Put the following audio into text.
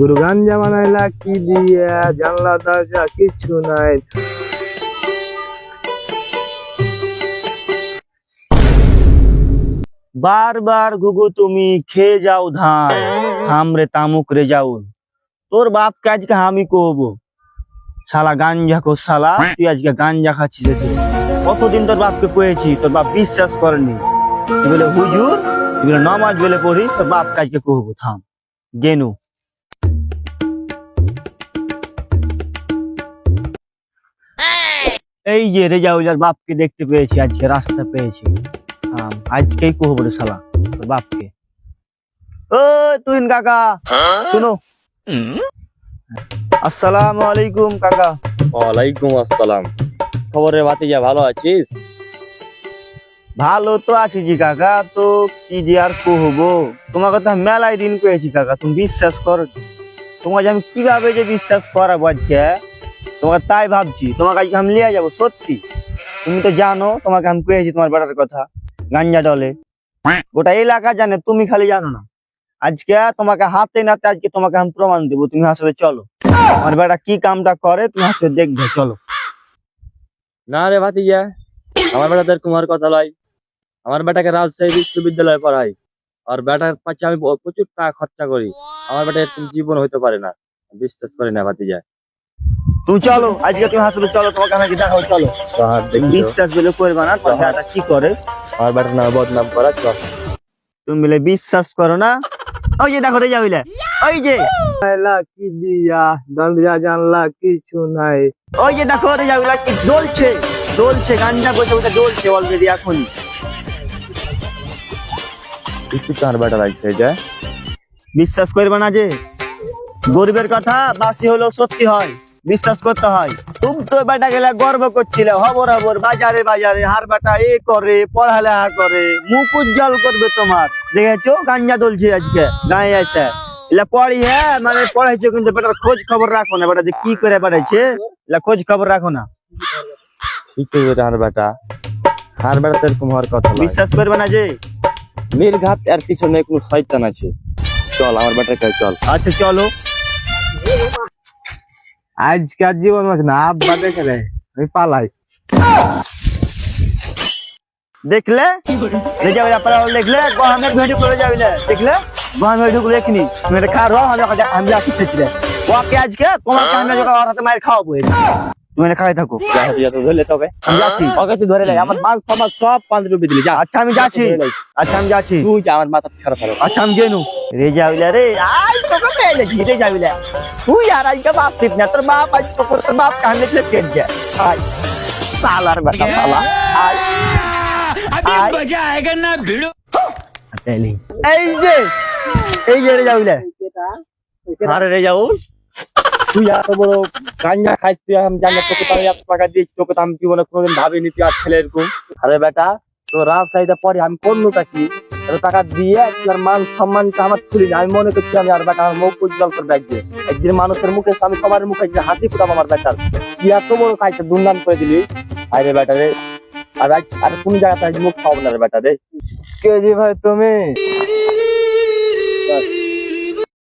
গুরু গাঞ্জা বানাইলা কি দিয়া, জানলা দরজা কিছু নাই। বারবার গুগু তুমি খেয়ে যাও ধান, হামরে তামুক রে যাউন। তোর বাপকে আজকে আমি কহবো, শালা গাঞ্জা খো শালা, তুই আজকে গাঞ্জা খাচ্ছিস এসে। কতদিন তোর বাপকে কয়েছি, তোর বাপ বিশ্বাস করেনি। তুই বলে হুজুর, তুই বলে নামাজ বলে পড়িস, তোর বাপকে আজকে কহবো। থাম গেনু। এই যে রেজাউলের বাপকে দেখতে পেয়েছি, আজকে রাস্তা পেয়েছি। আজকেই কহবো রে শালা তোর বাপকে। ও তুহিন কাকা, শুনো। আসসালামু আলাইকুম কাকা। ওয়ালাইকুম আসসালাম। খবরে ভাতিজা, ভালো আছিস? ভালো তো আছি জি কাকা, তো কি যে আর কহবো। তোমার কথা মেলাই দিন পেয়েছি কাকা, তুমি বিশ্বাস করো। তোমাকে আমি কিভাবে যে বিশ্বাস করাবো আজকে, তোমাকে তাই ভাবছি। তোমাকে আজকে আমি নিয়ে যাবো সত্যি। তুমি তো জানো তোমাকে আমি পেয়েছি, তোমার বেটার কথা গাঞ্জা ডলে গোটা এলাকা জানে, তুমি খালি জানো না। আজকে তোমাকে হাতে নাতে আজকে তোমাকে আমি প্রমাণ দেবো। তুমি আসলে চলো, আমার বেটা কি কামটা করে তুমি আসলে দেখবে। চলো। না রে ভাতিজা, আমার বেটাদের কুমার কথা লয়। আমার বেটাকে রাজশাহী বিশ্ববিদ্যালয়ে পড়াই, আর বেটার পাশে আমি প্রচুর টাকা খরচা করি। আমার বেটা এরকম জীবন হইতে পারে না, বিশ্বাস করি না ভাতিজা। তুমি চলো, আজকে তুমি আসলে চলো, তোমাকে আমি দেখাবো। চলো, বিশ্বাস বলে করবে না, তোমার বেটা কি করে। আমার বেটার নাম বদনাম করা, চল। তুমি বলে বিশ্বাস করো না। ওই যে দেখো রে যাবিলে, ওই যে বানাইলা কি দিয়া, দরজা জানলা কিছু নাই। ওই যে দেখো রে যাবিলা কি ডলছে, ডলছে গাঞ্জা বসে বসে ডলছে অলরেডি এখনই। কিছু তো আমার বেটা লাগছে যায়। বিশ্বাস করবে না যে গরিবের কথা বাসি হলেও সত্যি হয়, বিশ্বাস করতে হয়। তুমি তো বেটা গেলে গর্ব করছিলে, হবর হবর বাজারে বাজারে হার বেটা এ করে, পড়ালেখা করে, মুখ উজ্জ্বল করবে তোমার। দেখেছো গাঞ্জা দলছে আজকে গায়ে আছে। এলা পড়ি হ্যাঁ মানে পড়াইছো, কিন্তু বেটার খোঁজ খবর রাখো না। বেটা যে কি করে বেড়াইছে এলা খোঁজ খবর রাখো না। ঠিক আছে আমার বেটা, আর বেটা তো এরকম হওয়ার কথা নয়। বিশ্বাস করবে না যে। নির্ঘাত আর কিছু নেই, কোনো শয়তান আছে। চল আমার বেটার কাছে চল। আচ্ছা চলো। আজকার জীবন আছে না, আব্বা দেখে রে আমি পালাই। দেখলে দেখলে গহমের ভিডিও করে যাবি না, দেখলে গহমের ভিডিও করে দেখিনি তুমি। এটা খাওয়া আমি আসি খেয়েছিলে ওকে আজকে তোমাকে আমি ওর হাতে মায়ের খাওয়াবো। তুমি এটা খাই থাকো, ধরলে তবে আমি যাচ্ছি। ওকে তুই ধরে লাই, আমার মাল সমাজ সব 5 রুপি দিলি। যা, আচ্ছা আমি যাচ্ছি, আচ্ছা আমি যাচ্ছি। তুই যা, আমার মাথা খারাপ হলো। আচ্ছা আমি গেনু। রেজাউলা রে আজ তোকে পেয়ে গেছি রেজাউলা। তুই আর আজকে বাপ না, তোর বাপ আজ তোর বাপ কান দেখলে কেট যায়। আয় সালার বেটা সালা, আয় আয় মজা আয়েগা না ভিড়ো। এই যে রেজাউলা। আরে রেজাউল, তুই এত বড় গাঞ্জা খাইস, তুই আমি জানি তোকে তো আমি এত টাকা দিয়েছি, তোকে তো আমি জীবনে কোনোদিন ভাবিনি তুই আর ছেলে এরকম। আরে বেটা, তো রাজশাহীতে পরে আমি করলোটা কি, এত টাকা দিয়ে তোর মান সম্মানটা আমার খুলি না। আমি মনে করছি আমি আর বেটা আমার মুখ উজ্জ্বল করবে একদিন। একদিন মানুষের মুখে আমি সবার মুখে একদিন হাসি ফুটাবো আমার বেটার। তুই এত বড় খাইতে দুর্নাম করে দিলি। আরে বেটা রে, আর কোন জায়গাতে মুখ খাওয়াবো না রে বেটা রে। কে জি ভাই তুমি?